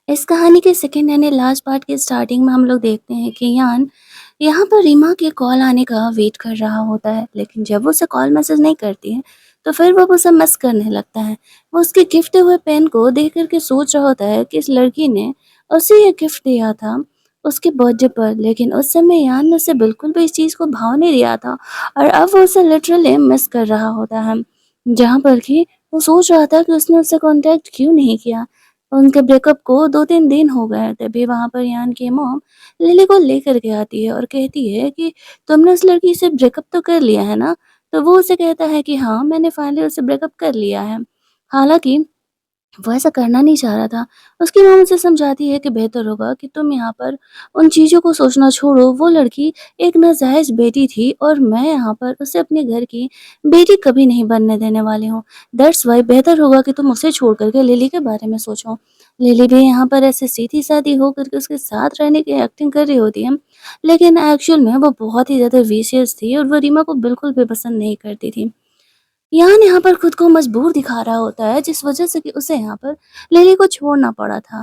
इस कहानी के सेकंड यानी लास्ट पार्ट के स्टार्टिंग में हम लोग देखते हैं कि यान यहाँ पर रीमा के कॉल आने का वेट कर रहा होता है, लेकिन जब वो उसे कॉल मैसेज नहीं करती है तो फिर वो उसे मिस करने लगता है। वो उसके गिफ्ट हुए पेन को देख करके सोच रहा होता है कि इस लड़की ने उसे ये गिफ्ट दिया था उसके बर्थडे पर, लेकिन उस समय यान ने उसे बिल्कुल भी इस चीज़ को भाव नहीं दिया था और अब वो उसे लिटरली मिस कर रहा होता है। जहाँ पर कि वो सोच रहा था कि उसने उससे कांटेक्ट क्यों नहीं किया। उनके ब्रेकअप को 2-3 दिन हो गए हैं, तभी वहाँ पर यान की मॉम लिली को लेकर के आती है और कहती है कि तुमने उस लड़की से ब्रेकअप तो कर लिया है ना? तो वो उसे कहता है कि हाँ, मैंने फाइनली उससे ब्रेकअप कर लिया है। हालाँकि वो ऐसा करना नहीं चाह रहा था। उसकी माँ उसे समझाती है कि बेहतर होगा कि तुम यहाँ पर उन चीज़ों को सोचना छोड़ो, वो लड़की एक नाजायज़ बेटी थी और मैं यहाँ पर उसे अपने घर की बेटी कभी नहीं बनने देने वाली हूँ। दैट्स व्हाई बेहतर होगा कि तुम उसे छोड़ कर के लिली के बारे में सोचो। लिली भी यहाँ पर ऐसे सीधी-सादी होकर के उसके साथ रहने की एक्टिंग कर रही होती है, लेकिन एक्चुअल में वो बहुत ही ज़्यादा विशियस थी और वो रीमा को बिल्कुल भी पसंद नहीं करती थी। यान यहाँ पर खुद को मजबूर दिखा रहा होता है, जिस वजह से कि उसे यहाँ पर लिली को छोड़ना पड़ा था।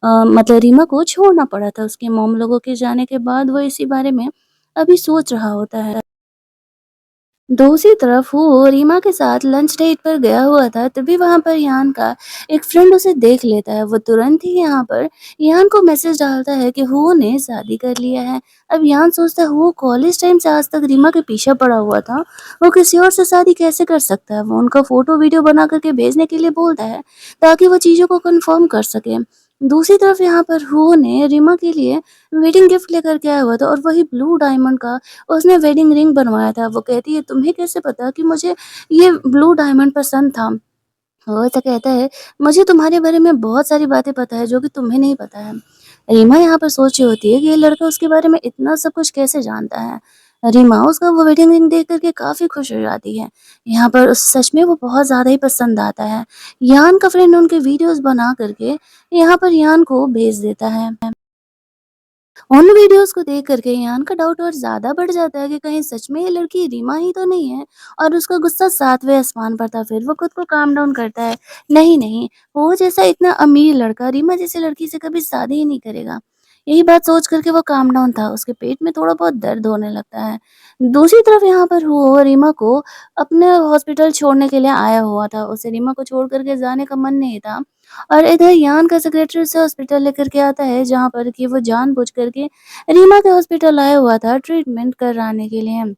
मतलब रीमा को छोड़ना पड़ा था। उसके मॉम लोगों के जाने के बाद वो इसी बारे में अभी सोच रहा होता है। दूसरी तरफ वो रीमा के साथ लंच डेट पर गया हुआ था, तभी वहाँ पर यान का एक फ्रेंड उसे देख लेता है। वो तुरंत ही यहाँ पर यान को मैसेज डालता है कि हुओ ने शादी कर लिया है। अब यान सोचता है हुओ कॉलेज टाइम से आज तक रीमा के पीछे पड़ा हुआ था, वो किसी और से शादी कैसे कर सकता है। वो उनका फोटो वीडियो बना करके भेजने के लिए बोलता है ताकि वो चीज़ों को कंफर्म कर सके। दूसरी तरफ यहाँ पर हुओ ने रीमा के लिए वेडिंग गिफ्ट लेकर के आया हुआ था और वही ब्लू डायमंड का उसने वेडिंग रिंग बनवाया था। वो कहती है तुम्हें कैसे पता कि मुझे ये ब्लू डायमंड पसंद था? वो ऐसा कहता है मुझे तुम्हारे बारे में बहुत सारी बातें पता है जो कि तुम्हें नहीं पता है। रीमा यहाँ पर सोच रही होती है कि ये लड़का उसके बारे में इतना सब कुछ कैसे जानता है। रीमा उसका वो वेडिंग रिंग देख कर के काफ़ी खुश हो जाती है। यहाँ पर उस सच में वो बहुत ज़्यादा ही पसंद आता है। यान का फ्रेंड उनके वीडियोज़ बना कर के यहाँ पर यान को भेज देता है। उन वीडियोस को देख करके यान का डाउट और ज़्यादा बढ़ जाता है कि कहीं सच में ये लड़की रीमा ही तो नहीं है और उसका गुस्सा 7वें आसमान पर था। फिर वो खुद को काम डाउन करता है, नहीं, नहीं, वो जैसा इतना अमीर लड़का रीमा जैसी लड़की से कभी शादी ही नहीं करेगा। यही बात सोच कर के वो काम डाउन था, उसके पेट में थोड़ा बहुत दर्द होने लगता है। दूसरी तरफ यहाँ पर वो रीमा को अपने हॉस्पिटल छोड़ने के लिए आया हुआ था, उसे रीमा को छोड़ कर के जाने का मन नहीं था। और इधर यान का सेक्रेटरी उसे हॉस्पिटल लेकर के आता है, जहाँ पर कि वो जानबूझ कर के रीमा के हॉस्पिटल आया हुआ था ट्रीटमेंट कराने के लिए।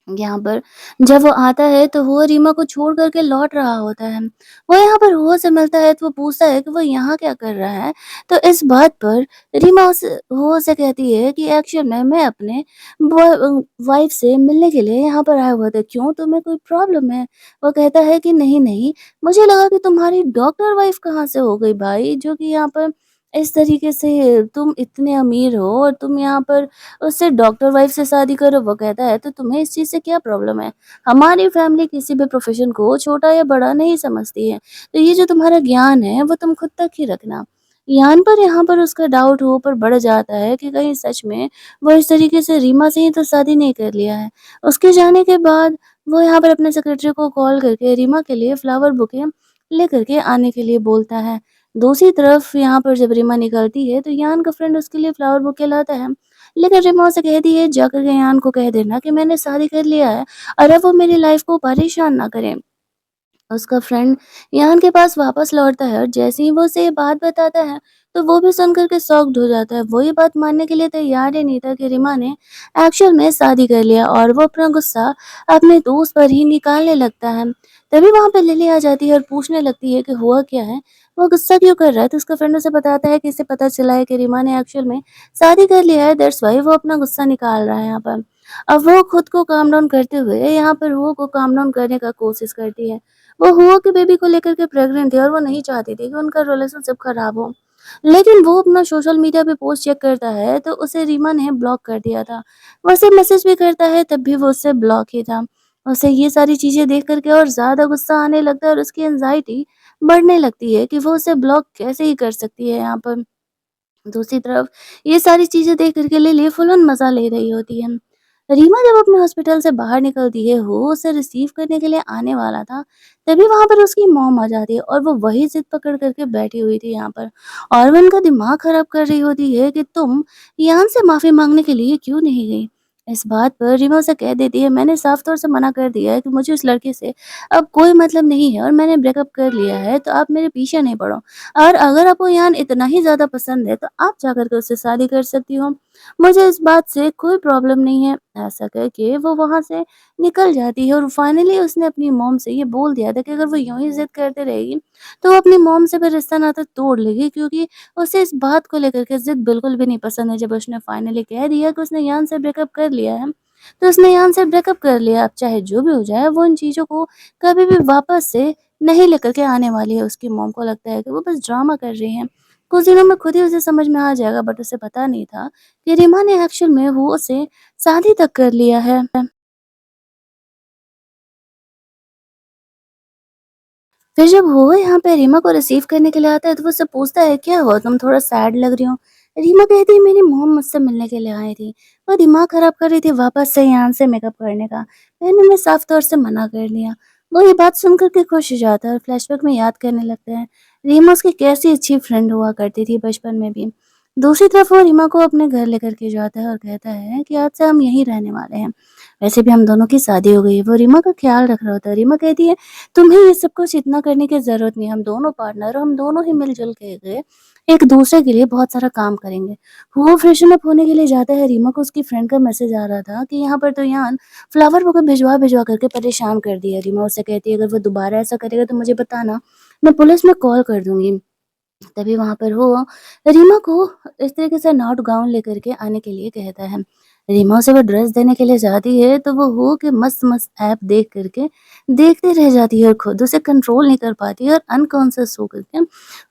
यहाँ पर जब वो आता है तो वो रीमा को छोड़ कर के लौट रहा होता है। वो यहाँ पर हुआ से मिलता है तो वो पूछता है कि वो यहाँ क्या कर रहा है? तो इस बात पर रीमा उस हुआ से कहती है कि एक्चुअल में मैं अपने वाइफ से मिलने के लिए यहाँ पर आया हुआ था। क्यों, तुम्हें कोई प्रॉब्लम है? वो कहता है कि नहीं, नहीं, मुझे लगा कि तुम्हारी डॉक्टर वाइफ कहाँ से हो गई भाई, जो कि यहाँ पर इस तरीके से तुम इतने अमीर हो और तुम यहाँ पर उससे डॉक्टर वाइफ से शादी करो। वो कहता है तो तुम्हें इस चीज़ से क्या प्रॉब्लम है? हमारी फैमिली किसी भी प्रोफ़ेशन को छोटा या बड़ा नहीं समझती है। तो ये जो तुम्हारा ज्ञान है वो तुम खुद तक ही रखना। यान पर यहाँ पर उसका डाउट हो पर बढ़ जाता है कि कहीं सच में वो इस तरीके से रीमा से ही तो शादी नहीं कर लिया है। उसके जाने के बाद वो यहाँ पर अपने सेक्रेटरी को कॉल करके रीमा के लिए फ्लावर बुके लेकर के आने के लिए बोलता है। दूसरी तरफ यहाँ पर जब रीमा निकलती है तो यान का फ्रेंड उसके लिए फ्लावर बुके लाता है। लेकिन रीमा से कहती है जाकर के यान को कह देना कि मैंने शादी कर लिया है और अब वो मेरी लाइफ को परेशान ना करे। उसका फ्रेंड यान के पास वापस लौटता है और जैसे ही वो उसे ये बात बताता है तो वो भी सुन कर के शॉक्ड हो जाता है। वो ये बात मानने के लिए तैयार ही नहीं था कि रीमा ने एक्चुअल में शादी कर लिया और वो अपना गुस्सा अपने दोस्त पर ही निकालने लगता है। तभी वहां पे लिली आ जाती है और पूछने लगती है कि हुआ क्या है, वो गुस्सा क्यों कर रहा है। तो उसका फ्रेंड उसे बताता है कि इसे पता चला है कि रीमा ने एक्चुअल में शादी कर लिया है, दैट्स वाई वो अपना गुस्सा निकाल रहा है यहाँ पर। अब वो खुद को काम डाउन करते हुए यहाँ पर वो को काम डाउन करने का कोशिश करती है। वो हुआ के बेबी को लेकर के प्रेग्नेंट थी और वो नहीं चाहती थी कि उनका रिलेशनशिप खराब हो। लेकिन वो अपना सोशल मीडिया पे पोस्ट चेक करता है तो उसे रीमा ने ब्लॉक कर दिया था। वो उसे मैसेज भी करता है तब भी वो उससे ब्लॉक ही था। उसे ये सारी चीज़ें देख कर के और ज़्यादा गुस्सा आने लगता है और उसकी एंग्ज़ायटी बढ़ने लगती है कि वो उसे ब्लॉक कैसे ही कर सकती है यहाँ पर। दूसरी तरफ ये सारी चीज़ें देख कर के लिली फुल ऑन मज़ा ले रही होती है। रीमा जब अपने हॉस्पिटल से बाहर निकलती है, वो उसे रिसीव करने के लिए आने वाला था, तभी वहाँ पर उसकी मॉम आ जाती है और वो वही ज़िद पकड़ कर के बैठी हुई थी यहाँ पर। और वो उनका दिमाग खराब कर रही होती है कि तुम यान से माफ़ी माँगने के लिए क्यों नहीं गई? इस बात पर रीमा उसे कह देती है, मैंने साफ तौर से मना कर दिया है कि मुझे उस लड़के से अब कोई मतलब नहीं है और मैंने ब्रेकअप कर लिया है, तो आप मेरे पीछे नहीं पड़ो। और अगर आपको यान इतना ही ज़्यादा पसंद है, तो आप जाकर के उससे शादी कर सकती हो। मुझे इस बात से कोई प्रॉब्लम नहीं है। ऐसा कह के वो वहाँ से निकल जाती है और फाइनली उसने अपनी मॉम से ये बोल दिया था कि अगर वो यूँ ही ज़िद करते रहेगी, तो वो अपनी मॉम से फिर रिश्ता नाता तोड़ लेगी, क्योंकि उसे इस बात को लेकर के ज़िद बिल्कुल भी नहीं पसंद है। जब उसने फाइनली कह दिया कि उसने यान से ब्रेकअप कर लिया है, तो उसने यान से ब्रेकअप कर लिया। अब चाहे जो भी हो जाए, वो इन चीज़ों को कभी भी वापस से नहीं लेकर के आने वाली है। उसकी मॉम को लगता है कि वो बस ड्रामा कर रही हैं। कुछ दिनों में खुद ही उसे समझ में आ जाएगा, बट उसे पता नहीं था कि रीमा ने एक्चुअल में वो उसे शादी तक कर लिया है। फिर जब वो यहाँ पे रीमा को रिसीव करने के लिए आता है, तो वो उससे पूछता है, क्या हुआ, तुम थोड़ा सैड लग रही हो? रीमा कहती है, मेरी मॉम मुझसे मिलने के लिए आई थी। वो दिमाग खराब कर रही थी वापस से यहाँ से मेकअप करने का। मैंने उन्हें साफ तौर से मना कर दिया। वो ये बात सुन कर के खुश हो जाता है और फ्लैशबैक में याद करने लगता है रीमा उसकी कैसी अच्छी फ्रेंड हुआ करती थी बचपन में भी। दूसरी तरफ वो रीमा को अपने घर लेकर के जाता है और कहता है कि आज से हम यहीं रहने वाले हैं। वैसे भी हम दोनों की शादी हो गई है। वो रीमा का ख्याल रख रहा होता है। रीमा कहती है, तुम्हें ये सब कुछ इतना करने की ज़रूरत नहीं है, हम दोनों पार्टनर, हम दोनों ही मिल-जुल के एक दूसरे के लिए बहुत सारा काम करेंगे। वो फ्रेशन अप होने के लिए जाता है, रीमा को उसकी फ्रेंड का मैसेज आ रहा था कि यहाँ पर तो यान फ्लावर बुके भिजवा-भिजवा करके परेशान कर दिया। रीमा उससे कहती है, अगर वो दोबारा ऐसा करेगा तो मुझे बताना, मैं पुलिस में कॉल कर दूँगी। तभी वहाँ पर वो रीमा को इस तरीके से नॉट गाउन लेकर के आने के लिए कहता है। रीमा उसे वो ड्रेस देने के लिए जाती है, तो वो हो के मस्त-मस्त ऐप देख कर के देखते रह जाती है और खुद उसे कंट्रोल नहीं कर पाती है और अनकॉन्शियस हो करके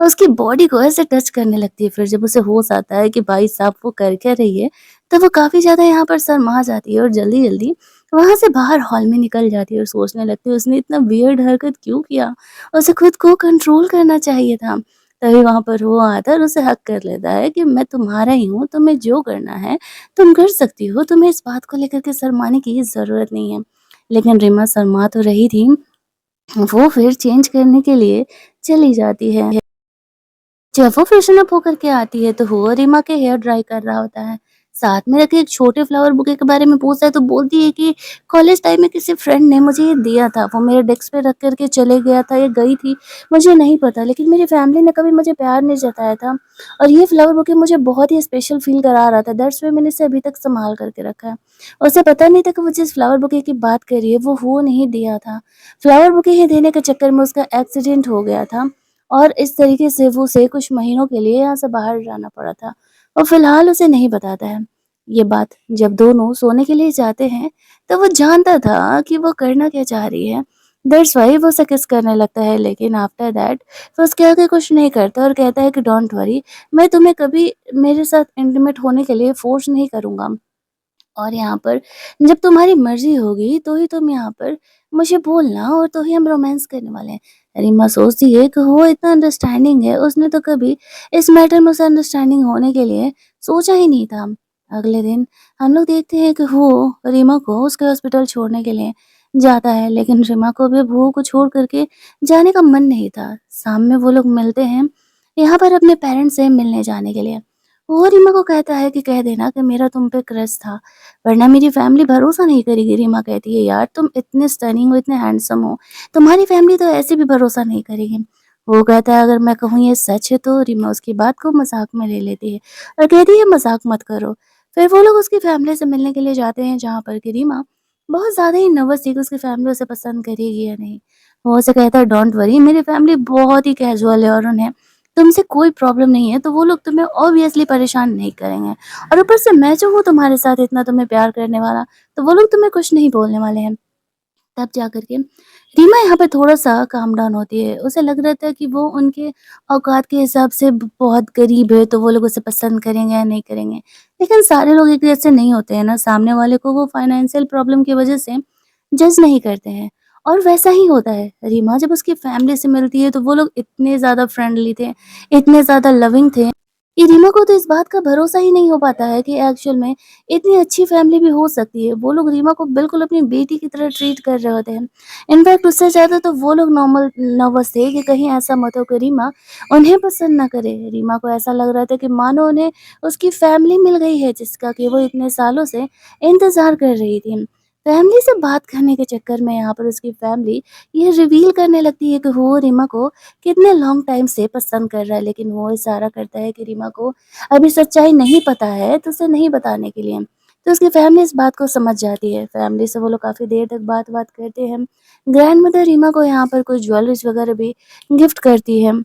उसकी बॉडी को ऐसे टच करने लगती है। फिर जब उसे होश आता है कि भाई साहब वो कर क्या रही है, तो वो काफ़ी ज़्यादा यहाँ पर शर्मा जाती है और जल्दी-जल्दी वहाँ से बाहर हॉल में निकल जाती है और सोचने लगती है, उसने इतना वियर्ड हरकत क्यों किया? उसे खुद को कंट्रोल करना चाहिए था। तभी वहाँ पर वो आता है और उसे हग कर लेता है कि मैं तुम्हारा ही हूँ, तुम्हें जो करना है तुम कर सकती हो, तुम्हें इस बात को लेकर के शर्माने की ज़रूरत नहीं है। लेकिन रीमा शर्मा तो रही थी, वो फिर चेंज करने के लिए चली जाती है। जब वो फ्रेशन अप होकर के आती है, तो वो रीमा के हेयर ड्राई कर रहा होता है। साथ में रखे एक छोटे फ्लावर बुके के बारे में पूछता है, तो बोलती है कि कॉलेज टाइम में किसी फ्रेंड ने मुझे ये दिया था। वो मेरे डेस्क पे रख कर के चले गया था या गई थी, मुझे नहीं पता। लेकिन मेरी फैमिली ने कभी मुझे प्यार नहीं जताया था और ये फ्लावर बुके मुझे बहुत ही स्पेशल फ़ील करा रहा था। दैट्स व्हाई मैंने इसे अभी तक सँभाल करके रखा है। उसे पता नहीं था कि वो जिस फ्लावर बुके की बात कर रही है, वो नहीं दिया था। फ्लावर बुके ही देने के चक्कर में उसका एक्सीडेंट हो गया था। और इस तरीके से वो उसे कुछ महीनों के लिए यहाँ से बाहर जाना पड़ा था और फिलहाल उसे नहीं बताता है। ये बात जब दोनों सोने के लिए जाते हैं, तो वो जानता था कि वो करना क्या चाह रही है। दैट्स व्हाई वो उसे किस करने लगता है, लेकिन आफ्टर दैट वो उसके आगे कुछ नहीं करता और कहता है कि डोंट वरी, मैं तुम्हें कभी मेरे साथ इंटीमेट होने के लिए फ़ोर्स नहीं करूँगा। और यहाँ पर जब तुम्हारी मर्ज़ी होगी तो ही तुम यहाँ पर मुझे बोलना और तो ही हम रोमांस करने वाले हैं। रीमा सोचती है कि वो इतना अंडरस्टैंडिंग है, उसने तो कभी इस मैटर में उसे अंडरस्टैंडिंग होने के लिए सोचा ही नहीं था। अगले दिन हम लोग देखते हैं कि वो रीमा को उसके हॉस्पिटल छोड़ने के लिए जाता है, लेकिन रीमा को भी वो को छोड़ कर के जाने का मन नहीं था। शाम में वो लोग मिलते हैं, यहाँ पर अपने पेरेंट्स से मिलने जाने के लिए। वो रीमा को कहता है कि कह देना कि मेरा तुम पे क्रश था, वरना मेरी फैमिली भरोसा नहीं करेगी। रीमा कहती है, यार तुम इतने स्टनिंग हो, इतने हैंडसम हो, तुम्हारी फैमिली तो ऐसे भी भरोसा नहीं करेगी। वो कहता है, अगर मैं कहूँ ये सच है, तो रीमा उसकी बात को मजाक में ले लेती है और कहती है, मजाक मत करो। फिर वो लोग उसकी फैमिली से मिलने के लिए जाते हैं, जहाँ पर कि रीमा बहुत ज़्यादा ही नर्वस थी कि उसकी फैमिली उसे पसंद करेगी या नहीं। वो उसे कहता है, डोंट वरी, मेरी फैमिली बहुत ही कैजुअल है और उन्हें तुमसे कोई प्रॉब्लम नहीं है, तो वो लोग तुम्हें ऑब्वियसली परेशान नहीं करेंगे। और ऊपर से मैं जो हूँ तुम्हारे साथ इतना तुम्हें प्यार करने वाला, तो वो लोग तुम्हें कुछ नहीं बोलने वाले हैं। तब जाकर के रीमा यहाँ पे थोड़ा-सा काम डाउन होती है। उसे लग रहा था कि वो उनके औकात के हिसाब से ब बहुत गरीब है, तो वो लोग उसे पसंद करेंगे या नहीं करेंगे। लेकिन सारे लोग एक जैसे नहीं होते हैं ना, सामने वाले को वो फाइनेंशियल प्रॉब्लम की वज़ह से जज नहीं करते हैं। और वैसा ही होता है, रीमा जब उसकी फैमिली से मिलती है, तो वो लोग इतने ज़्यादा फ्रेंडली थे, इतने ज़्यादा लविंग थे कि रीमा को तो इस बात का भरोसा ही नहीं हो पाता है कि एक्चुअल में इतनी अच्छी फैमिली भी हो सकती है। वो लोग रीमा को बिल्कुल अपनी बेटी की तरह ट्रीट कर रहे होते हैं। इनफैक्ट उससे ज़्यादा तो वो लोग नॉर्मल नर्वस थे कि कहीं ऐसा मत हो कि रीमा उन्हें पसंद ना करे। रीमा को ऐसा लग रहा था कि मानो उन्हें उसकी फैमिली मिल गई है जिसका कि वो इतने सालों से इंतज़ार कर रही थी। फैमिली से बात करने के चक्कर में यहाँ पर उसकी फैमिली ये रिवील करने लगती है कि वो रीमा को कितने लॉन्ग टाइम से पसंद कर रहा है, लेकिन वो इशारा करता है कि रीमा को अभी सच्चाई नहीं पता है, तो उसे नहीं बताने के लिए। तो उसकी फैमिली इस बात को समझ जाती है। फैमिली से वो लोग काफ़ी देर तक बात-वात करते हैं। ग्रैंडमदर रीमा को यहाँ पर कुछ ज्वेलरीज़ वगैरह भी गिफ्ट करती है।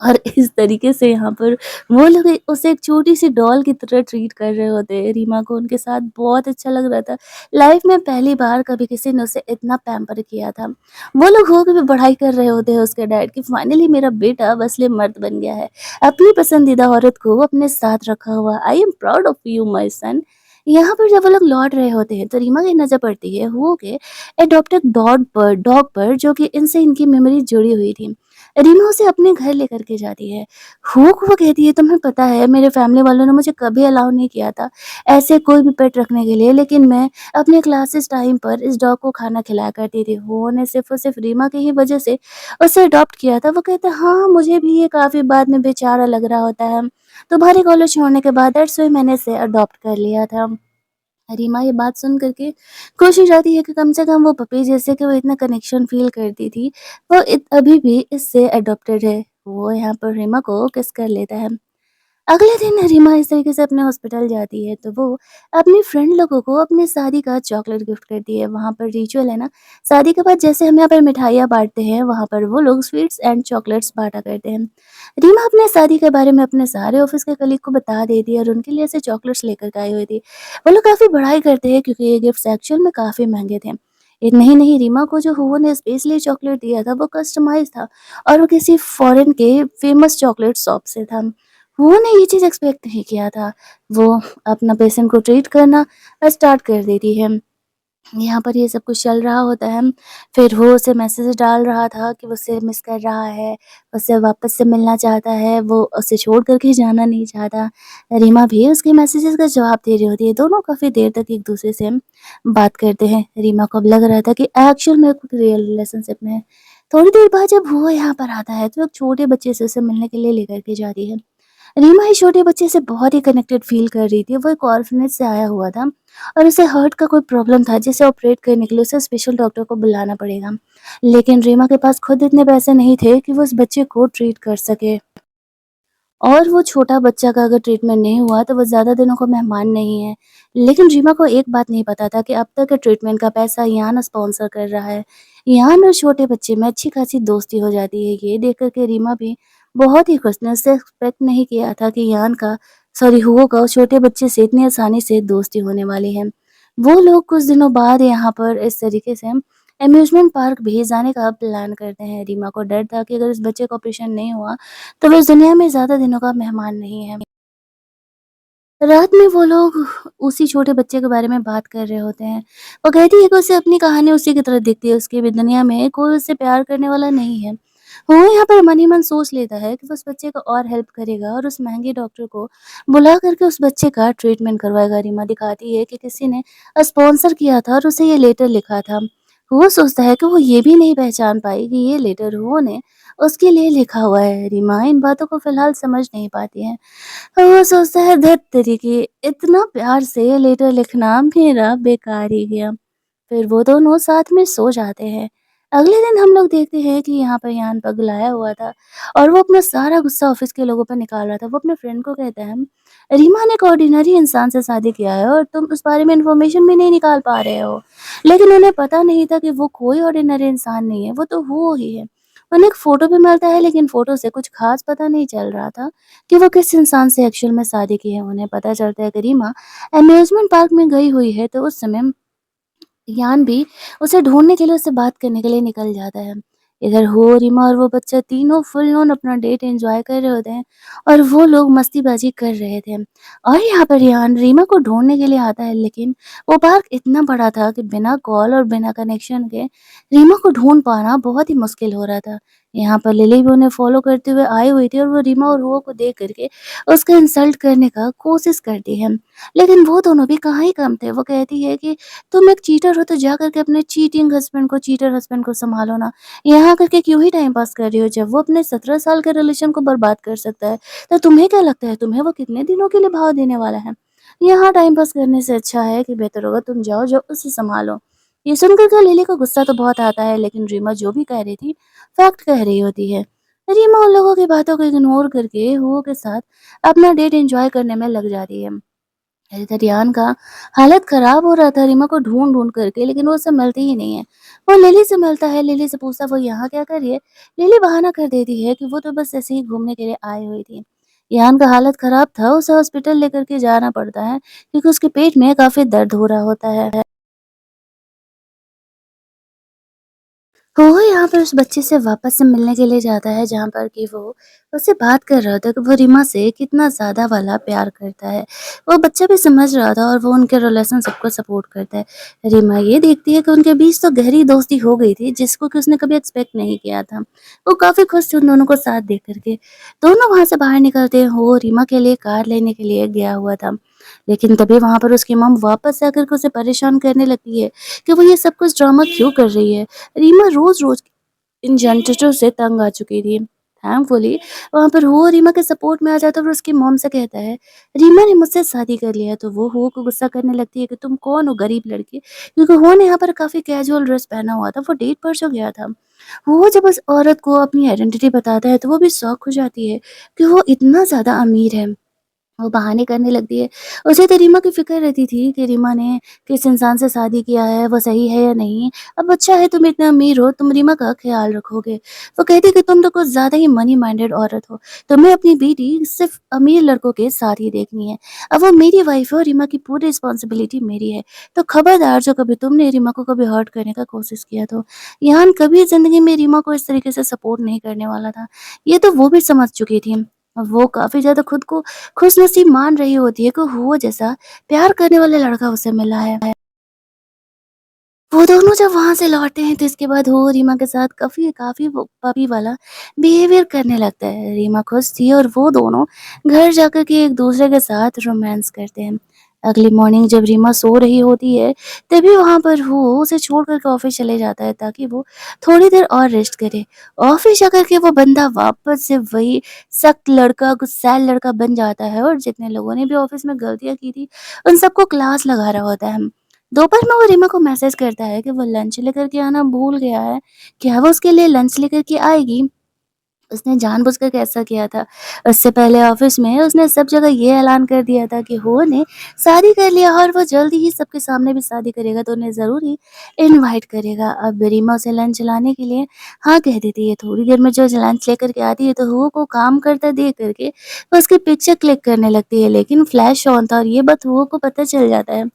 और इस तरीके से यहाँ पर वो लोग उसे एक छोटी-सी डॉल की तरह ट्रीट कर रहे होते हैं। रीमा को उनके साथ बहुत अच्छा लग रहा था। लाइफ़ में पहली बार कभी किसी ने उसे इतना पैम्पर किया था। वो लोग हो के भी बढ़ाई कर रहे होते हैं उसके डैड की, फाइनली मेरा बेटा अब असली मर्द बन गया है। अपनी पसंदीदा औरत को अपने साथ रखा हुआ। I am proud of you my son. यहाँ पर जब वो लोग लौट रहे होते हैं तो रीमा की नज़र पड़ती है हुओ के एडॉप्टेड डॉग पर जो कि इनसे इनकी मेमोरी जुड़ी हुई थी। रीमा उसे अपने घर लेकर के जाती है। वो कहती है तुम्हें पता है मेरे फैमिली वालों ने मुझे कभी अलाउ नहीं किया था ऐसे कोई भी पेट रखने के लिए, लेकिन मैं अपने क्लासेस टाइम पर इस डॉग को खाना खिलाया करती थी। वो ने सिर्फ़ और सिर्फ़ रीमा की ही वज़ह से उसे अडॉप्ट किया था। वो कहता है हाँ, मुझे भी ये काफ़ी बाद में बेचारा लग रहा होता है। तुम्हारे कॉलेज छोड़ने के बाद दैट्स व्हाई मैंने इसे अडॉप्ट कर लिया था। रीमा ये बात सुन कर के खुश हो जाती है कि कम से कम वो पपी जैसे कि वो इतना कनेक्शन फ़ील करती थी, वो अभी भी इससे अडॉप्टेड है। वो यहाँ पर रीमा को किस कर लेता है। अगले दिन रीमा इस तरीके से अपने हॉस्पिटल जाती है तो वो अपनी फ्रेंड लोगों को अपनी शादी का चॉकलेट गिफ्ट करती है। वहाँ पर रिचुअल है ना, शादी के बाद जैसे हम यहाँ पर मिठाइयाँ बाँटते हैं, वहाँ पर वो लोग स्वीट्स एंड चॉकलेट्स बाँटा करते हैं। रीमा अपने शादी के बारे में अपने सारे ऑफ़िस के कलीग को बता देती है और उनके लिए ऐसे चॉकलेट्स लेकर के आई हुई थी। वो लोग काफ़ी बड़ाई करते हैं क्योंकि ये गिफ्ट्स एक्चुअल में काफ़ी महँगे थे। इतना ही नहीं, रीमा को जो हुआ ने स्पेशली चॉकलेट दिया था वो कस्टमाइज़ था और वो किसी फ़ॉरेन के फ़ेमस चॉकलेट शॉप से था। वो ने ये चीज़ एक्सपेक्ट नहीं किया था। वो अपना पेशेंट को ट्रीट करना स्टार्ट कर देती है। यहाँ पर ये सब कुछ चल रहा होता है। फिर वो उसे मैसेज डाल रहा था कि वो उसे मिस कर रहा है, उससे वापस से मिलना चाहता है, वो उसे छोड़ कर के जाना नहीं चाहता। रीमा भी उसके मैसेजेस का जवाब दे रही होती है। दोनों काफ़ी देर तक एक-दूसरे से बात करते हैं। रीमा को अब लग रहा था कि एक्चुअल में कोई रियल रिलेशनशिप में है। थोड़ी देर बाद जब वो यहाँ पर आता है तो एक छोटे बच्चे से उसे मिलने के लिए लेकर के जाती है। रीमा इस छोटे बच्चे से बहुत ही कनेक्टेड फ़ील कर रही थी। वो एक ऑर्फनेज से आया हुआ था और उसे हार्ट का कोई प्रॉब्लम था जिसे ऑपरेट करने के लिए उसे स्पेशल डॉक्टर को बुलाना पड़ेगा। लेकिन रीमा के पास खुद इतने पैसे नहीं थे कि वो उस बच्चे को ट्रीट कर सके। और वो छोटा बच्चा का अगर ट्रीटमेंट नहीं हुआ तो वो ज़्यादा दिनों का मेहमान नहीं है। लेकिन रीमा को एक बात नहीं पता था कि अब तक के ट्रीटमेंट का पैसा यान स्पॉन्सर कर रहा है। यान और छोटे बच्चे में अच्छी खासी दोस्ती हो जाती है। ये देख कर के रीमा भी बहुत ही खुश थी। उससे एक्सपेक्ट नहीं किया था कि हुगो का उस छोटे बच्चे से इतनी आसानी से दोस्ती होने वाली है। वो लोग कुछ दिनों बाद यहाँ पर इस तरीके से अम्यूज़मेंट पार्क भी जाने का प्लान करते हैं। रीमा को डर था कि अगर इस बच्चे का ऑपरेशन नहीं हुआ तो वो इस दुनिया में ज़्यादा दिनों का मेहमान नहीं है। रात में वो लोग उसी छोटे बच्चे के बारे में बात कर रहे होते हैं। वो कहती है कि उसे अपनी कहानी उसी की तरह दिखती है, उसकी भी दुनिया में कोई उससे प्यार करने वाला नहीं है। वो यहाँ पर मन ही मन सोच लेता है कि वो उस बच्चे को और हेल्प करेगा और उस महँगे डॉक्टर को बुला कर के उस बच्चे का ट्रीटमेंट करवाएगा। रीमा दिखाती है कि किसी ने स्पॉन्सर किया था और उसे ये लेटर लिखा था। वो सोचता है कि वो ये भी नहीं पहचान पाई कि ये लेटर वो ने उसके लिए लिखा हुआ है। रीमा इन बातों को फ़िलहाल समझ नहीं पाती है। वो सोचता है धत तेरी इतना प्यार से लेटर लिखना मेरा बेकार ही गया। फिर वो दोनों साथ में सो जाते हैं। अगले दिन हम लोग देखते हैं कि यहाँ पर यान पगलाया हुआ था और वो अपना सारा गुस्सा ऑफिस के लोगों पर निकाल रहा था। वो अपने फ्रेंड को कहता है, रीमा ने एक ऑर्डिनरी इंसान से शादी किया है और तुम उस बारे में इन्फॉर्मेशन भी नहीं निकाल पा रहे हो। लेकिन उन्हें पता नहीं था कि वो कोई ऑर्डिनरी इंसान नहीं है, वो तो वो ही है। उन्हें एक फ़ोटो भी मिलता है लेकिन फ़ोटो से कुछ ख़ास पता नहीं चल रहा था कि वो किस इंसान से एक्चुअल में शादी की है। उन्हें पता चलता है कि रीमा अम्यूज़मेंट पार्क में गई हुई है तो उस समय यान भी उसे ढूँढने के लिए उससे बात करने के लिए निकल जाता है। इधर हो रीमा और वो बच्चा तीनों फुल ऑन अपना डेट एन्जॉय कर रहे होते हैं और वो लोग मस्तीबाज़ी कर रहे थे। और यहाँ पर यान रीमा को ढूँढने के लिए आता है, लेकिन वो पार्क इतना बड़ा था कि बिना कॉल और बिना कनेक्शन के रीमा को ढूँढ पाना बहुत ही मुश्किल हो रहा था। यहाँ पर लिली भी उन्हें फ़ॉलो करते हुए आई हुई थी और वो रीमा और हुआ को देख कर के उसका इंसल्ट करने का कोशिश करती है। लेकिन वो दोनों भी कहाँ ही कम थे। वो कहती है कि तुम एक चीटर हो तो जा कर के अपने चीटिंग हस्बैंड को, चीटर हस्बैंड को सँभालो ना। यहाँ आकर के क्यों ही टाइम पास कर रही हो? जब वो अपने 17 साल के रिलेशन को बर्बाद कर सकता है, तो तुम्हें क्या लगता है तुम्हें वो कितने दिनों के लिए भाव देने वाला है? यहाँ टाइम पास करने से अच्छा है कि बेहतर होगा तुम जाओ, जो उसे सँभालो। ये सुनकर के लिली को गुस्सा तो बहुत आता है, लेकिन रीमा जो भी कह रही थी, फैक्ट कह रही होती है। रीमा उन लोगों की बातों को इग्नोर करके हुओ के साथ अपना डेट एन्जॉय करने में लग जाती है। इधर रियान का हालत खराब हो रहा था रीमा को ढूँढ-ढूँढ करके, लेकिन वो उसे मिलती ही नहीं है। वो लिली से मिलता है, लिली से पूछता है वो यहाँ क्या कर रही है? लिली बहाना कर देती है कि वो तो बस ऐसे ही घूमने के लिए आई हुई थी। रियान का हालत खराब था, उसे हॉस्पिटल लेकर के जाना पड़ता है क्योंकि उसके पेट में काफ़ी दर्द हो रहा होता है। वो यहाँ पर उस बच्चे से वापस से मिलने के लिए जाता है जहाँ पर कि वो उससे बात कर रहा था कि वो रीमा से कितना ज़्यादा वाला प्यार करता है। वो बच्चा भी समझ रहा था और वो उनके रिलेशनशिप को सपोर्ट करता है। रीमा ये देखती है कि उनके बीच तो गहरी दोस्ती हो गई थी जिसको कि उसने कभी एक्सपेक्ट नहीं किया था। वो काफ़ी खुश थी उन दोनों को साथ देख कर के। दोनों वहाँ से बाहर निकलते हैं, वो रीमा के लिए कार लेने के लिए गया हुआ था। लेकिन तभी वहाँ पर उसकी मॉम वापस आकर के उसे परेशान करने लगती है कि वो ये सब कुछ ड्रामा क्यों कर रही है। रीमा रोज़-रोज़ इन झंझटों से तंग आ चुकी थी। थैंकफुली वहाँ पर वो रीमा के सपोर्ट में आ जाता है और उसकी मॉम से कहता है, "रीमा ने मुझसे शादी कर लिया है।" तो वो हो को गुस्सा करने लगती है कि तुम कौन हो गरीब लड़की? क्योंकि वो ने यहाँ पर काफ़ी कैजुअल ड्रेस पहना हुआ था, वो डेट पर जो गया था। वो जब उस औरत को अपनी आइडेंटिटी बताता है तो वो भी शॉक हो जाती है कि वो इतना ज़्यादा अमीर है। वो बहाने करने लगती है। उसे तो रीमा की फ़िक्र रहती थी कि रीमा ने किस इंसान से शादी किया है, वो सही है या नहीं। अब अच्छा है तुम इतने अमीर हो, तुम रीमा का ख़्याल रखोगे। वो कहती कि तुम तो कुछ ज़्यादा ही मनी माइंडेड औरत हो। तुम्हें अपनी बेटी सिर्फ़ अमीर लड़कों के साथ ही देखनी है। अब वो मेरी वाइफ़ है और रीमा की पूरी रिस्पॉन्सिबिलिटी मेरी है। तो खबरदार जो कभी तुमने रीमा को कभी हर्ट करने का कोशिश किया तो यहाँ कभी ज़िंदगी में रीमा को इस तरीके से सपोर्ट नहीं करने वाला था। ये तो वो भी समझ चुकी थी। वो काफ़ी ज़्यादा खुद को खुशनसीब मान रही होती है कि वो जैसा प्यार करने वाला लड़का उसे मिला है। वो दोनों जब वहाँ से लौटते हैं तो इसके बाद वो रीमा के साथ काफ़ी काफ़ी वो पपी वाला बिहेवियर करने लगता है। रीमा खुश थी और वो दोनों घर जाकर के एक-दूसरे के साथ रोमांस करते हैं। अगली मॉर्निंग जब रीमा सो रही होती है, तभी वहाँ पर वो उसे छोड़ कर के ऑफ़िस चले जाता है ताकि वो थोड़ी देर और रेस्ट करे। ऑफ़िस जाकर के वो बंदा वापस से वही सख्त लड़का, गुस्सैल लड़का बन जाता है और जितने लोगों ने भी ऑफ़िस में गलतियाँ की थी, उन सबको क्लास लगा रहा होता है। दोपहर में वो रीमा को मैसेज करता है कि वो लंच लेकर के आना भूल गया है। क्या वो उसके लिए लंच लेकर के आएगी? उसने जानबूझकर के ऐसा किया था। उससे पहले ऑफ़िस में उसने सब जगह ये ऐलान कर दिया था कि हो ने शादी कर लिया और वो जल्दी ही सबके सामने भी शादी करेगा तो उन्हें ज़रूर ही इनवाइट करेगा। अब रीमा उसे लंच लाने के लिए हाँ कह देती है। थोड़ी देर में जो लंच लेकर के आती है तो हुओ को काम करता देख कर के वो उसकी पिक्चर क्लिक करने लगती है, लेकिन फ्लैश ऑन था और ये बात हुओ को पता चल जाता है।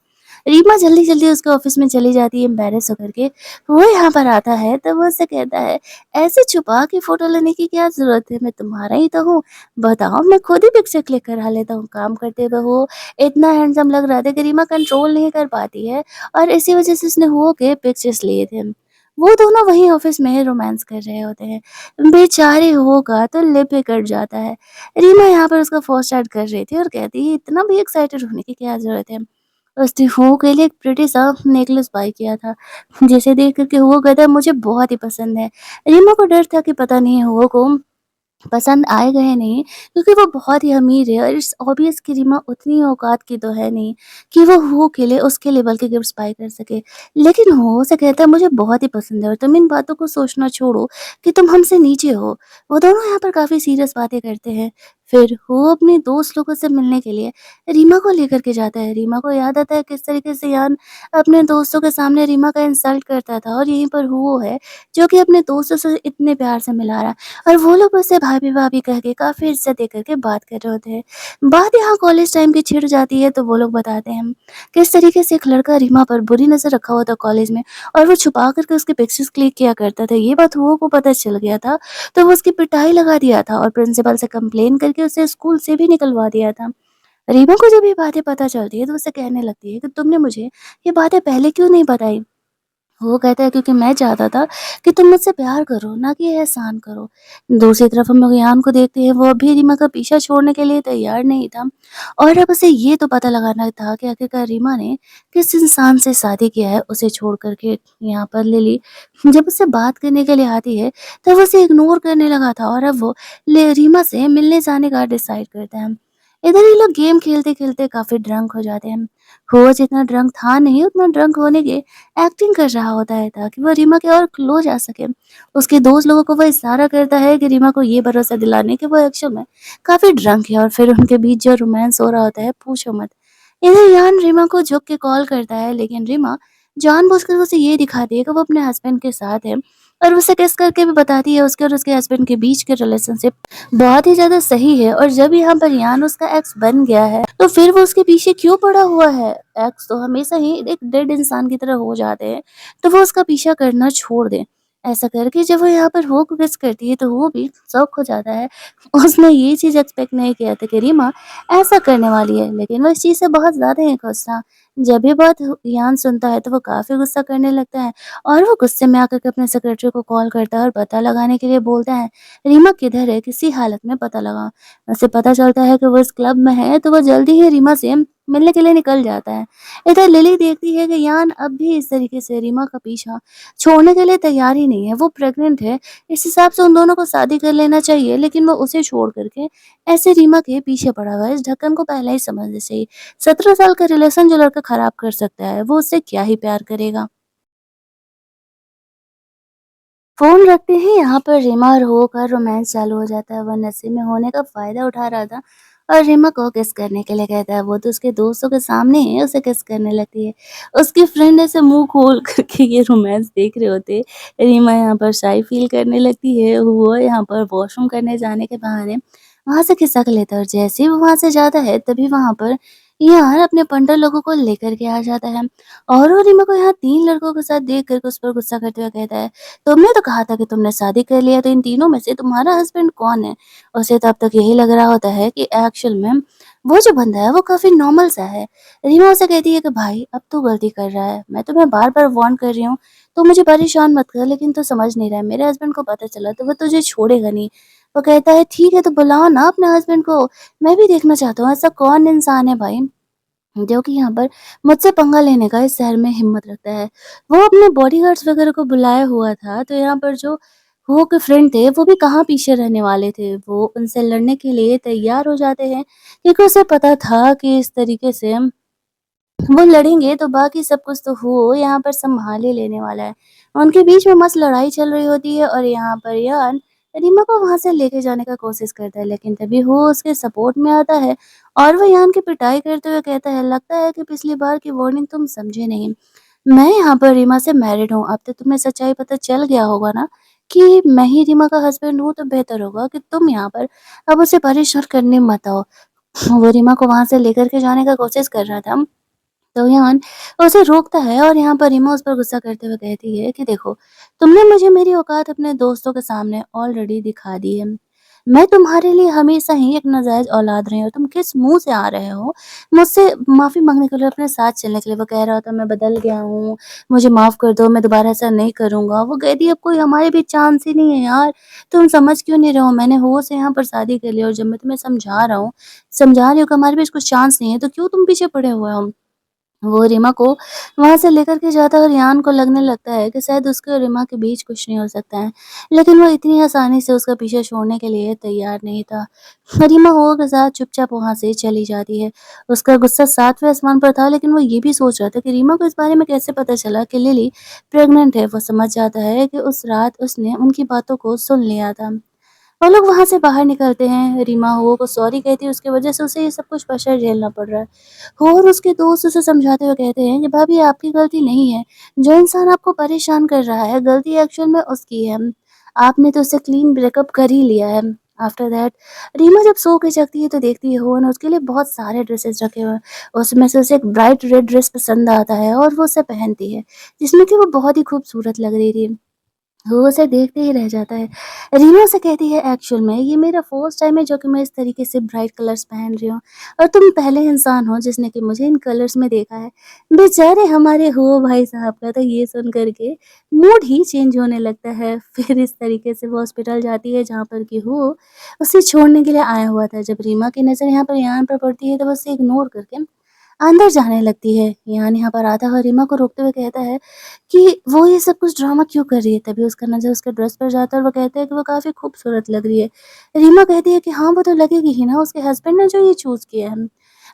रीमा जल्दी-जल्दी उसके ऑफ़िस में चली जाती है एम्बैरेस होकर के। वो यहाँ पर आता है तब वो उससे कहता है, "ऐसे छुपा के फ़ोटो लेने की क्या ज़रूरत है? मैं तुम्हारा ही तो हूँ। बताओ मैं खुद ही पिक्चर क्लिक करा लेता हूँ।" काम करते हुए वो इतना हैंडसम लग रहा था कि रीमा कंट्रोल नहीं कर पाती है और इसी वज़ह से उसने हो के पिक्चर्स लिए थे। वो दोनों वहीं ऑफ़िस में रोमांस कर रहे होते हैं। बेचारे हो का तो लिप ही कट जाता है। रीमा यहाँ पर उसका फ़ोन स्टार्ट कर रही थी और कहती है, "इतना भी एक्साइटेड होने की क्या ज़रूरत है?" उसने हो के लिए एक प्रिटी सा नेकलेस बाय किया था, जिसे देख कर के वो कहता है मुझे बहुत ही पसंद है। रीमा को डर था कि पता नहीं हुआ को पसंद आएगा या नहीं, क्योंकि वो बहुत ही अमीर है और इट्स ऑब्वियस कि रीमा उतनी औकात की तो है नहीं कि वो हो के लिए उसके लेवल के गिफ्ट्स बाय कर सके। लेकिन हो से कहता है मुझे बहुत ही पसंद है और तुम इन बातों को सोचना छोड़ो कि तुम हमसे नीचे हो। वो दोनों यहाँ पर काफ़ी सीरियस बातें करते हैं। फिर वो अपने दोस्त लोगों से मिलने के लिए रीमा को लेकर के जाता है। रीमा को याद आता है किस तरीके से यान अपने दोस्तों के सामने रीमा का इंसल्ट करता था और यहीं पर वो है जो कि अपने दोस्तों से इतने प्यार से मिला रहा है। और वो लोग मुझसे भाभी-भाभी कह के काफ़ी इज़्ज़त दे कर के बात कर रहे होते हैं। बात यहाँ कॉलेज टाइम की छिड़ जाती है तो वो लोग बताते हैं किस तरीके से एक लड़का रीमा पर बुरी नज़र रखा हुआ था कॉलेज में और वो छुपा कर के उसके पिक्चर्स क्लिक किया करता था। ये बात हुआ को पता चल गया था तो वो उसकी पिटाई लगा दिया था और प्रिंसिपल से कंप्लेन करके उसे स्कूल से भी निकलवा दिया था। रीमा को जब ये बातें पता चलती है तो उससे कहने लगती है कि तुमने मुझे ये बातें पहले क्यों नहीं बताई? वो कहता है क्योंकि मैं चाहता था कि तुम मुझसे प्यार करो, ना कि एहसान करो। दूसरी तरफ हम लोग ईयान को देखते हैं, वो अभी रीमा का पीछा छोड़ने के लिए तैयार नहीं था और अब उसे ये तो पता लगाना था कि आखिरकार रीमा ने किस इंसान से शादी किया है, उसे छोड़ कर के। यहाँ पर लिली जब उससे बात करने के लिए आती है, तब उसे इग्नोर करने लगा था और अब वो ले रीमा से मिलने जाने का डिसाइड करता है। इधर ये लोग गेम खेलते-खेलते काफ़ी ड्रंक हो जाते हैं। वो जितना ड्रंक था नहीं, उतना ड्रंक होने के एक्टिंग कर रहा होता है ताकि वो रीमा के और क्लोज आ सके। उसके दोस्त लोगों को वो इशारा करता है कि रीमा को ये भरोसा दिलाने कि वो एक्चुअल में काफ़ी ड्रंक है और फिर उनके बीच जो रोमांस हो रहा होता है पूछो मत। इधर यान रीमा को झुक के कॉल करता है लेकिन रीमा जानबूझकर उसे ये दिखाती है कि वो अपने हस्बैंड के साथ है और उसे किस करके भी बताती है उसके और उसके हस्बैंड के बीच के रिलेशनशिप बहुत ही ज़्यादा सही है और जब यहाँ पर यान उसका एक्स बन गया है, तो फिर वो उसके पीछे क्यों पड़ा हुआ है? एक्स तो हमेशा ही एक डेड इंसान की तरह हो जाते हैं, तो वो उसका पीछा करना छोड़ दें। ऐसा करके जब वो यहाँ पर वो को किस करती है, तो वो भी शॉक हो जाता है। उसने ये चीज़ एक्सपेक्ट नहीं किया था कि रीमा ऐसा करने वाली है, लेकिन वो इस चीज़ से बहुत ज़्यादा ही खुश था। जब ये बात यान सुनता है, तो वो काफ़ी गुस्सा करने लगता है और वो गुस्से में आकर के अपने सेक्रेटरी को कॉल करता है और पता लगाने के लिए बोलता है रीमा किधर है? किसी हालत में पता लगाओ। उसे पता चलता है कि वो इस क्लब में है, तो वो जल्दी ही रीमा से मिलने के लिए निकल जाता है। इधर लिली देखती है कि यान अब भी इस तरीके से रीमा का पीछा छोड़ने के लिए तैयार ही नहीं है। वो प्रेग्नेंट है, इस हिसाब से उन दोनों को शादी कर लेना चाहिए, लेकिन वो उसे छोड़ कर के ऐसे रीमा के पीछे पड़ा हुआ है। इस ढक्कन को पहले ही समझना चाहिए। 17 साल का रिलेशन जो लड़का खराब कर सकता है, वो उससे क्या ही प्यार करेगा। फ़ोन रखते ही यहाँ पर रीमा और हो का रोमांस चालू हो जाता है। वो नशे में होने का फ़ायदा उठा रहा था और रीमा को किस करने के लिए कहता है। वो तो उसके दोस्तों के सामने ही उसे किस करने लगती है। उसकी फ्रेंड ऐसे मुँह खोल कर के ये रोमांस देख रहे होते। रीमा यहाँ पर शाय फ़ील करने लगती है। वो यहाँ पर वॉशरूम करने जाने के बहाने वहाँ से खिसक लेता है और जैसे ही वो वहाँ से जाता है, तभी वहाँ पर ईयान अपने पंडा लोगों को लेकर के आ जाता है और वो रीमा को यहाँ 3 लड़कों के साथ देख कर के उस पर गुस्सा करते हुए कहता है, तुमने तो कहा था कि तुमने शादी कर लिया, तो इन तीनों में से तुम्हारा हस्बैंड कौन है? उसे तो अब तक यही लग रहा होता है कि एक्चुअल में वो जो बंदा है वो काफ़ी नॉर्मल सा है। रीमा उसे कहती है कि भाई अब तू गलती कर रहा है, मैं तुम्हें बार-बार वार्न कर रही हूँ, तू मुझे परेशान मत कर लेकिन तू समझ नहीं रहा है, मेरे हस्बैंड को पता चला तो वो तुझे छोड़ेगा नहीं। वो कहता है ठीक है तो बुलाओ ना अपने हस्बैंड को, मैं भी देखना चाहता हूँ ऐसा कौन इंसान है भाई जो कि यहाँ पर मुझसे पंगा लेने का इस शहर में हिम्मत रखता है। वो अपने बॉडीगार्ड्स वगैरह को बुलाया हुआ था, तो यहाँ पर जो वो के फ्रेंड थे, वो भी कहाँ पीछे रहने वाले थे। वो उनसे लड़ने के लिए तैयार हो जाते हैं, क्योंकि उसे पता था कि इस तरीके से वो लड़ेंगे तो बाकी सब कुछ तो वो यहाँ पर सँभाल ही लेने वाला है। उनके बीच में मस्त लड़ाई चल रही होती है और यहाँ पर यान रीमा को वहाँ से लेके जाने का कोशिश करता है, लेकिन तभी वो उसके सपोर्ट में आता है और वो यान की पिटाई करते हुए कहता है, लगता है कि पिछली बार की वार्निंग तुम समझे नहीं। मैं यहाँ पर रीमा से मैरिड हूँ, अब तो तुम्हें सच्चाई पता चल गया होगा ना कि मैं ही रीमा का हस्बैंड हूँ, तो बेहतर होगा कि तुम यहाँ पर अब उसे परेशान करने मत आओ। वो रीमा को वहाँ से लेकर के जाने का कोशिश कर रहा था। तो यान उसे रोकता है और यहाँ पर रीमा उस पर गुस्सा करते हुए कहती है कि देखो, तुमने मुझे मेरी औकात अपने दोस्तों के सामने ऑलरेडी दिखा दी है। मैं तुम्हारे लिए हमेशा ही एक नाजायज़ औलाद रही हूँ। तुम किस मुँह से आ रहे हो मुझसे माफ़ी माँगने के लिए, अपने साथ चलने के लिए? वो कह रहा था मैं बदल गया हूँ, मुझे माफ़ कर दो, मैं दोबारा ऐसा नहीं करूँगा। वो कहती है अब कोई हमारे बीच चांस ही नहीं है यार, तुम समझ क्यों नहीं रहे हो? मैंने हो से यहाँ पर शादी कर ली और जब मैं तुम्हें समझा रही हूँ कि हमारे बीच कुछ चांस नहीं है, तो क्यों तुम पीछे पड़े हुए हो? वो रीमा को वहाँ से लेकर के जाता है और यान को लगने लगता है कि शायद उसके और रीमा के बीच कुछ नहीं हो सकता है। लेकिन वो इतनी आसानी से उसका पीछा छोड़ने के लिए तैयार नहीं था। रीमा हो के साथ चुपचाप वहाँ से चली जाती है। उसका गुस्सा 7वें आसमान पर था, लेकिन वो ये भी सोच रहा था कि रीमा को इस बारे में कैसे पता चला कि लिली प्रेग्नेंट है। वो समझ जाता है कि उस रात उसने उनकी बातों को सुन लिया था। वो लोग वहाँ से बाहर निकलते हैं। रीमा हो को सॉरी कहती है, उसकी वज़ह से उसे ये सब कुछ प्रेशर झेलना पड़ रहा है। हो और उसके दोस्त उसे समझाते हुए कहते हैं कि भाभी आपकी गलती नहीं है। जो इंसान आपको परेशान कर रहा है, गलती एक्चुअल में उसकी है। आपने तो उससे क्लीन ब्रेकअप कर ही लिया है। आफ्टर दैट रीमा जब सो के जगती है तो देखती है हो ने उसके लिए बहुत सारे ड्रेसेस रखे हुए हैं। उसमें से उसे एक ब्राइट रेड ड्रेस पसंद आता है और वो उसे पहनती है, जिसमें कि वो बहुत ही खूबसूरत लग रही थी। वो उसे देखते ही रह जाता है। रीना उसे कहती है एक्चुअल में ये मेरा फर्स्ट टाइम है जो कि मैं इस तरीके से ब्राइट कलर्स पहन रही हूँ और तुम पहले इंसान हो जिसने कि मुझे इन कलर्स में देखा है। बेचारे हमारे हो भाई साहब का तो ये सुन कर के मूड ही चेंज होने लगता है। फिर इस तरीके से वो हॉस्पिटल जाती है जहाँ पर कि वो उसे छोड़ने के लिए आया हुआ था। जब रीमा की नज़र यहाँ पर पड़ती है तो वो उसे इग्नोर करके अंदर जाने लगती है। यान यहाँ पर आता है और रीमा को रोकते हुए कहता है कि वो ये सब कुछ ड्रामा क्यों कर रही है। तभी उसका नज़र उसके ड्रेस पर जाता है और वो कहता है कि वो काफ़ी खूबसूरत लग रही है। रीमा कहती है कि हाँ, वो तो लगेगी ही ना, उसके हस्बैंड ने जो ये चूज़ किया है।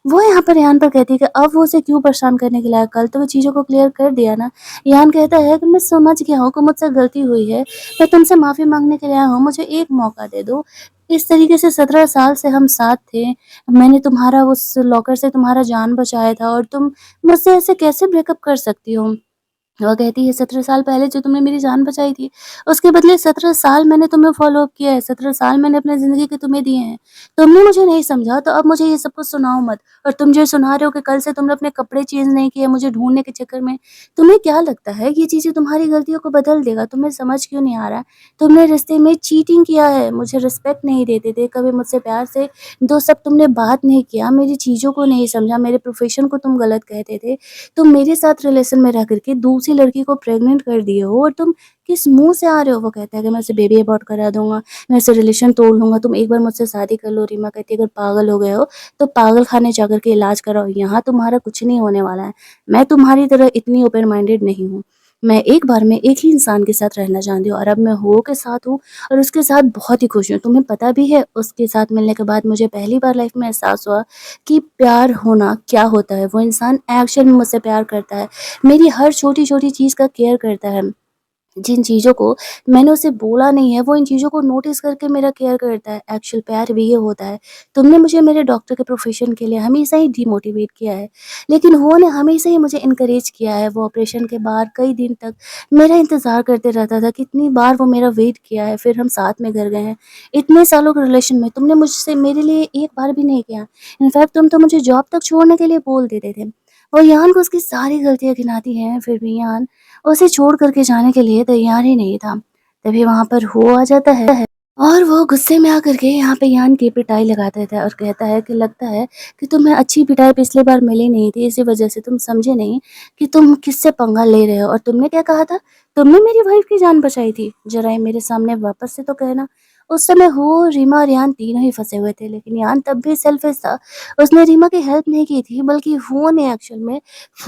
वो यहाँ पर यान पर कहती है कि अब वो उसे क्यों परेशान करने के लिए आया, कल तो वो चीज़ों को क्लियर कर दिया ना। यान कहता है कि मैं समझ गया हूँ कि मुझसे गलती हुई है, मैं तुमसे माफ़ी माँगने के लिए आया हूँ, मुझे एक मौका दे दो। इस तरीके से 17 साल से हम साथ थे, मैंने तुम्हारा उस लॉकर से तुम्हारा जान बचाया था और तुम मुझसे ऐसे कैसे ब्रेकअप कर सकती हो? वो कहती है 17 साल पहले जो तुमने मेरी जान बचाई थी, उसके बदले 17 साल मैंने तुम्हें फ़ॉलो अप किया है, 17 साल मैंने अपनी ज़िंदगी के तुम्हें दिए हैं। तुमने मुझे नहीं समझा तो अब मुझे ये सब कुछ सुनाओ मत। और तुम जो सुना रहे हो कि कल से तुमने अपने कपड़े चेंज नहीं किए मुझे ढूँढने के चक्कर में, तुम्हें क्या लगता है ये चीज़ें तुम्हारी गलतियों को बदल देगा? तुम्हें समझ क्यों नहीं आ रहा है? तुमने रिश्ते में चीटिंग किया है, मुझे रिस्पेक्ट नहीं देते थे, कभी मुझसे प्यार से 2 शब्द तुमने बात नहीं किया, मेरी चीज़ों को नहीं समझा, मेरे प्रोफ़ेशन को तुम गलत कहते थे। तुम मेरे साथ रिलेशन में रह करके दूसरी लड़की को प्रेग्नेंट कर दिए हो और तुम किस मुँह से आ रहे हो? वो कहता है कि मैं उसे बेबी अबॉर्ट करा दूँगा, मैं उससे रिलेशन तोड़ लूँगा, तुम एक बार मुझसे शादी कर लो। रीमा कहती है अगर पागल हो गए हो तो पागल खाने जा कर के इलाज कराओ, यहाँ तुम्हारा कुछ नहीं होने वाला है। मैं तुम्हारी तरह इतनी ओपन माइंडेड नहीं हूँ। मैं एक बार में एक ही इंसान के साथ रहना चाहती हूँ और अब मैं हो के साथ हूँ और उसके साथ बहुत ही खुश हूँ। तुम्हें पता भी है उसके साथ मिलने के बाद मुझे पहली बार लाइफ़ में एहसास हुआ कि प्यार होना क्या होता है। वो इंसान एक्चुअल में मुझसे प्यार करता है, मेरी हर छोटी-छोटी चीज़ का केयर करता है। जिन चीज़ों को मैंने उसे बोला नहीं है, वो इन चीज़ों को नोटिस करके मेरा केयर करता है। एक्चुअल प्यार भी ये होता है। तुमने मुझे मेरे डॉक्टर के प्रोफ़ेशन के लिए हमेशा ही डिमोटिवेट किया है, लेकिन वो ने हमेशा ही मुझे एनकरेज किया है। वो ऑपरेशन के बाद कई दिन तक मेरा इंतज़ार करते रहता था, कितनी बार वो मेरा वेट किया है, फिर हम साथ में घर गए हैं। इतने सालों के रिलेशन में तुमने मुझसे मेरे लिए एक बार भी नहीं किया। इनफैक्ट तुम तो मुझे जॉब तक छोड़ने के लिए बोल देते थे। और यान को उसकी सारी गलतियाँ गिनाती है, फिर भी यान उसे छोड़ कर के जाने के लिए तैयार ही नहीं था। तभी वहाँ पर हो आ जाता है और वो गुस्से में आकर के यहाँ पे यान की पिटाई लगा देता है और कहता है कि लगता है कि तुम्हें अच्छी पिटाई पिछली बार मिली नहीं थी, इसी वज़ह से तुम समझे नहीं कि तुम किससे पंगा ले रहे हो और तुमने क्या कहा था? तुमने मेरी वाइफ़ की जान बचाई थी। ज़रा ये मेरे सामने वापस से तो कहना। उस समय हो, रीमा और यान तीनों ही फँसे हुए थे, लेकिन यान तब भी सेल्फ़िश था। उसने रीमा की हेल्प नहीं की थी, बल्कि वो ने एक्चुअल में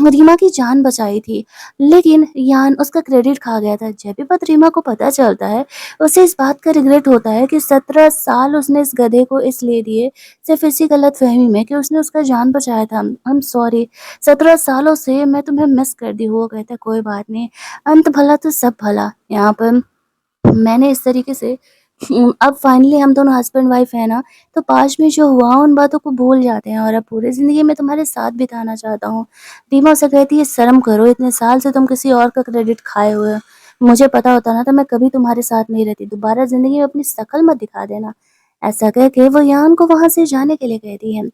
रीमा की जान बचाई थी। लेकिन यान उसका क्रेडिट खा गया था। जब भी बात रीमा को पता चलता है, उसे इस बात का रिग्रेट होता है कि 17 साल उसने इस गधे को इसलिए दिए, सिर्फ़ इसी गलतफ़हमी में कि उसने उसका जान बचाया था। आई एम सॉरी, 17 सालों से मैं तुम्हें मिस करती हूँ। वो कहता है कोई बात नहीं, अंत भला तो सब भला। यहाँ पर मैंने इस तरीके से अब फाइनली हम दोनों हस्बैंड वाइफ हैं ना, तो पास्ट में जो हुआ उन बातों को भूल जाते हैं और अब पूरी ज़िंदगी मैं तुम्हारे साथ बिताना चाहता हूँ। रीमा उसे कहती है शर्म करो, इतने साल से तुम किसी और का क्रेडिट खाए हुए हो। मुझे पता होता ना तो मैं कभी तुम्हारे साथ नहीं रहती, दोबारा ज़िंदगी में अपनी शक्ल मत दिखा देना। ऐसा कह के वो यान को वहाँ से जाने के लिए कहती है।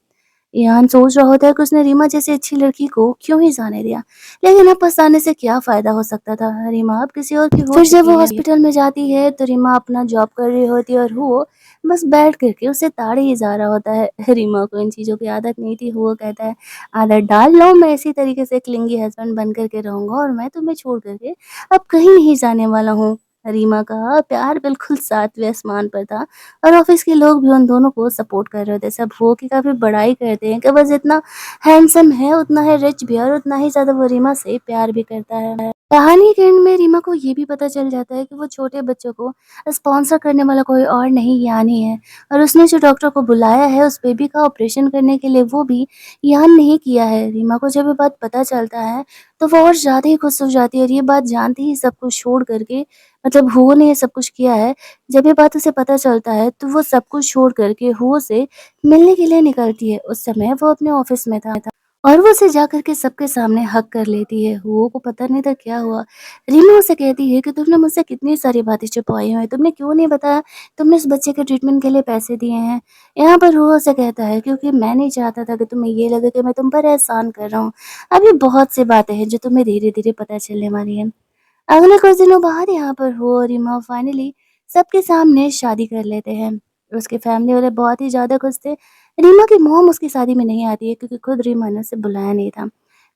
ईहान सोच रहा होता है कि उसने रीमा जैसी अच्छी लड़की को क्यों ही जाने दिया, लेकिन अब पछताने से क्या फ़ायदा हो सकता था, रीमा अब किसी और की हो फिर जब चुकी वो है। हॉस्पिटल हॉस्पिटल में जाती है तो रीमा अपना जॉब कर रही होती है और वो बस बैठ कर के उसे ताड़े ही जा रहा होता है। रीमा को इन चीज़ों की आदत नहीं थी, वो कहता है आदत डाल लो, मैं इसी तरीके से क्लिंगी हस्बैंड बन कर के रहूँगा और मैं तुम्हें छोड़ कर के अब कहीं नहीं जाने वाला हूँ। रीमा का प्यार बिल्कुल सातवें आसमान पर था और ऑफ़िस के लोग भी उन दोनों को सपोर्ट कर रहे थे। सब वो की काफ़ी बड़ाई करते हैं कि बस इतना हैंडसम है, उतना ही रिच भी है और उतना ही ज़्यादा वो रीमा से प्यार भी करता है। कहानी के एंड में रीमा को ये भी पता चल जाता है कि वो छोटे बच्चों को स्पॉन्सर करने वाला कोई और नहीं यान ही है और उसने जो डॉक्टर को बुलाया है उस बेबी का ऑपरेशन करने के लिए वो भी यान नहीं किया है। रीमा को जब ये बात पता चलता है तो वो और ज़्यादा ही खुश हो जाती है और ये बात जानती ही सब कुछ छोड़ करके मतलब हुओ ने ये सब कुछ किया है। जब ये बात उसे पता चलता है तो वो सब कुछ छोड़ करके हुओ से मिलने के लिए निकलती है। उस समय वो अपने ऑफिस में था और वो उसे जाकर के सबके सामने हग कर लेती है। हुओ को पता नहीं था क्या हुआ। रीमा उसे कहती है कि तुमने मुझसे कितनी सारी बातें छुपाई हुई हैं, तुमने क्यों नहीं बताया तुमने इस बच्चे के ट्रीटमेंट के लिए पैसे दिए हैं। यहाँ पर हुओ उसे कहता है क्योंकि मैं नहीं चाहता था कि तुम्हें ये लगे कि मैं तुम पर एहसान कर रहा हूँ। अभी बहुत सी बातें हैं जो तुम्हें धीरे-धीरे पता चलने वाली हैं। अगले कुछ दिनों बाद यहाँ पर वो और रीमा फाइनली सबके सामने शादी कर लेते हैं। उसके फैमिली वाले बहुत ही ज़्यादा खुश थे। रीमा की मॉम उसकी शादी में नहीं आती है क्योंकि खुद रीमा ने उसे बुलाया नहीं था।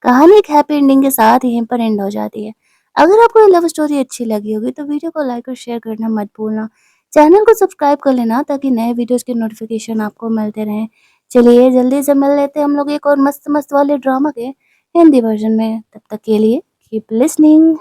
कहानी एक हैप्पी एंडिंग के साथ यहीं पर एंड हो जाती है। अगर आपको ये लव स्टोरी अच्छी लगी होगी तो वीडियो को लाइक और शेयर करना मत भूलना। चैनल को सब्सक्राइब कर लेना ताकि नए वीडियोस के नोटिफिकेशन आपको मिलते रहें। चलिए जल्दी से मिल लेते हैं हम लोग एक और मस्त मस्त वाले ड्रामा के हिंदी वर्जन में। तब तक के लिए कीप लिसनिंग।